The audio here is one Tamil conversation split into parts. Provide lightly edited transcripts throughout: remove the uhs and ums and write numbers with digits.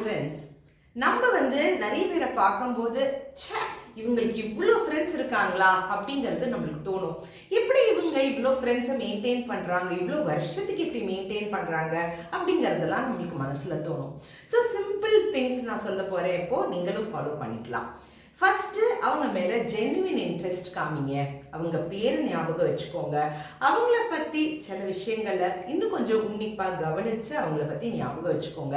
ஃப்ரெண்ட்ஸ். நம்ம நிறைய பேரை பார்க்கும்போது ச்சே இவங்களுக்கு இவ்வளோ ஃப்ரெண்ட்ஸ் இருக்காங்களா அப்படிங்கிறது நம்மளுக்கு தோணும். எப்படி இவங்க இவ்வளோ ஃப்ரெண்ட்ஸை மெயின்டைன் பண்ணுறாங்க, இவ்வளோ வருஷத்துக்கு இப்படி மெயின்டைன் பண்ணுறாங்க அப்படிங்கிறதெல்லாம் நம்மளுக்கு மனசில் தோணும். ஸோ சிம்பிள் திங்ஸ் நான் சொல்ல போகிறேன், இப்போது நீங்களும் ஃபாலோ பண்ணிக்கலாம். ஃபஸ்ட்டு அவங்க மேலே ஜென்யூன் இன்ட்ரெஸ்ட் காமிங்க. அவங்க பேரை ஞாபகம் வச்சுக்கோங்க. அவங்கள பற்றி சில விஷயங்களை இன்னும் கொஞ்சம் உன்னிப்பாக கவனித்து அவங்கள பற்றி ஞாபகம் வச்சுக்கோங்க.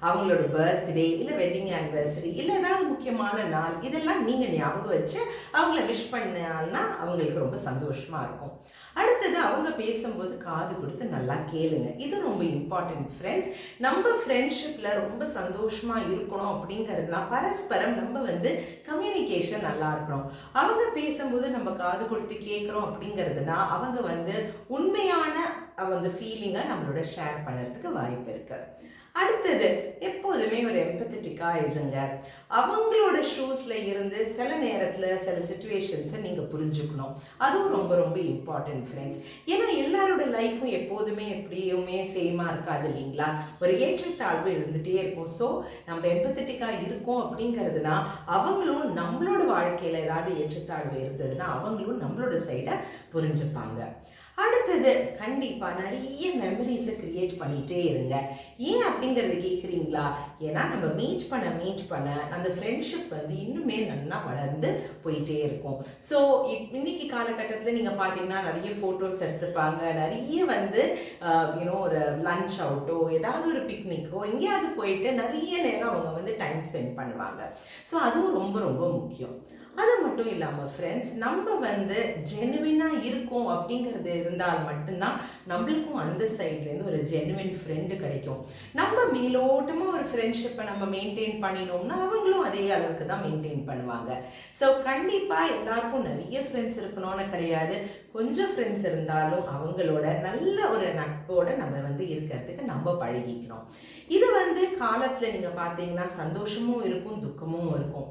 அவங்களோட பர்த்டே இல்லை வெட்டிங் ஆனிவர்சரி இல்லை ஏதாவது முக்கியமான நாள் இதெல்லாம் நீங்கள் ஞாபகம் வச்சு அவங்கள விஷ் பண்ணால்னா அவங்களுக்கு ரொம்ப சந்தோஷமாக இருக்கும். அடுத்தது அவங்க பேசும்போது காது கொடுத்து நல்லா கேளுங்க. இது ரொம்ப இம்பார்ட்டன்ட் ஃப்ரெண்ட்ஸ். நம்ம ஃப்ரெண்ட்ஷிப்பில் ரொம்ப சந்தோஷமாக இருக்கணும் அப்படிங்கிறதுனா பரஸ்பரம் நம்ம கம்யூனிகேஷன் நல்லா இருக்கணும். அவங்க பேசும்போது நம்ம காது கொடுத்து கேட்குறோம் அப்படிங்கிறதுனா அவங்க உண்மையான ஃபீலிங்கை நம்மளோட ஷேர் பண்ணுறதுக்கு வாய்ப்பு இருக்கு. அடுத்தது எப்போதுமே ஒரு எம்பத்தட்டிக்காக இருங்க. அவங்களோட ஷூஸில் இருந்து சில நேரத்தில் சில சிச்சுவேஷன்ஸை நீங்கள் புரிஞ்சுக்கணும். அதுவும் ரொம்ப ரொம்ப இம்பார்ட்டன்ட் ஃப்ரெண்ட்ஸ். ஏன்னா எல்லாரோட லைஃப்பும் எப்போதுமே எப்படியுமே சேமாக இருக்காது இல்லைங்களா? ஒரு ஏற்றத்தாழ்வு இருந்துகிட்டே இருக்கும். ஸோ நம்ம எம்பத்தட்டிக்காக இருக்கோம் அப்படிங்கிறதுனா அவங்களும் நம்மளோட வாழ்க்கையில் ஏதாவது ஏற்றத்தாழ்வு இருந்ததுன்னா அவங்களும் நம்மளோட சைடை புரிஞ்சுப்பாங்க. அடுத்தது கண்டிப்பாக நிறைய மெமரிஸை க்ரியேட் பண்ணிகிட்டே இருங்க. ஏன் அப்படிங்கிறது கேட்குறீங்களா? ஏன்னா நம்ம மீட் பண்ண அந்த ஃப்ரெண்ட்ஷிப் இன்னுமே நல்லா வளர்ந்து போயிட்டே இருக்கும். ஸோ இன்னைக்கு காலகட்டத்தில் நீங்கள் பார்த்தீங்கன்னா நிறைய ஃபோட்டோஸ் எடுத்துப்பாங்க. நிறைய ஒரு லன்ச் அவுட்டோ ஏதாவது ஒரு பிக்னிக்கோ எங்கேயாவது போயிட்டு நிறைய நேரம் அவங்க டைம் ஸ்பெண்ட் பண்ணுவாங்க. ஸோ அதுவும் ரொம்ப ரொம்ப முக்கியம். அது மட்டும் இல்லாமல் ஃப்ரெண்ட்ஸ், நம்ம ஜெனுவினாக இருக்கோம் அப்படிங்கிறது இருந்தால் மட்டும்தான் நம்மளுக்கும் அந்த சைட்லேருந்து ஒரு ஜெனுவின் ஃப்ரெண்டு கிடைக்கும். நம்ம மேலோட்டமாக ஒரு ஃப்ரெண்ட்ஷிப்பை நம்ம மெயின்டைன் பண்ணினோம்னா அவங்களும் அதே அளவுக்கு தான் மெயின்டைன் பண்ணுவாங்க. ஸோ கண்டிப்பாக எல்லாருக்கும் நிறைய ஃப்ரெண்ட்ஸ் இருக்கணும்னு கிடையாது. கொஞ்சம் ஃப்ரெண்ட்ஸ் இருந்தாலும் அவங்களோட நல்ல ஒரு நட்போடு நம்ம இருக்கிறதுக்கு நம்ம பழகிக்கணும். இது காலத்தில் நீங்கள் பார்த்தீங்கன்னா சந்தோஷமும் இருக்கும், துக்கமும் இருக்கும்.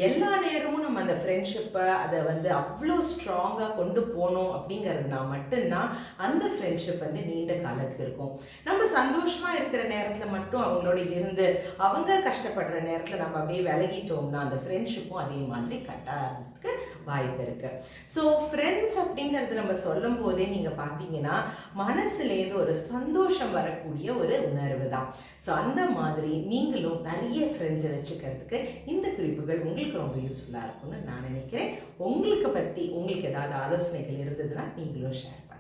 எல்லா நேரமும் நம்ம அந்த ஃப்ரெண்ட்ஷிப்பை அதை அவ்வளோ ஸ்ட்ராங்காக கொண்டு போனோம் அப்படிங்கிறதுனா மட்டும்தான் அந்த ஃப்ரெண்ட்ஷிப் நீண்ட காலத்துக்கு இருக்கும். நம்ம சந்தோஷமாக இருக்கிற நேரத்தில் மட்டும் அவங்களோட இருந்து அவங்க கஷ்டப்படுற நேரத்தில் நம்ம அப்படியே விலகிட்டோம்னா அந்த ஃப்ரெண்ட்ஷிப்பும் அதே மாதிரி கட்டாகிறதுக்கு வாய்ப்பு இருக்குது. ஸோ ஃப்ரெண்ட்ஸ் அப்படிங்கிறது நம்ம சொல்லும் போதே நீங்கள் பார்த்தீங்கன்னா மனசுலேருந்து ஒரு சந்தோஷம் வரக்கூடிய ஒரு உணர்வு தான். ஸோ அந்த மாதிரி நீங்களும் நிறைய ஃப்ரெண்ட்ஸை வச்சுக்கிறதுக்கு இந்த குறிப்புகள் உங்களுக்கு ரொம்ப யூஸ்ஃபுல்லாக இருக்கும்னு நான் நினைக்கிறேன். உங்களுக்கு ஏதாவது ஆலோசனைகள் இருந்ததுன்னா நீங்களும் ஷேர் பண்ணுங்க.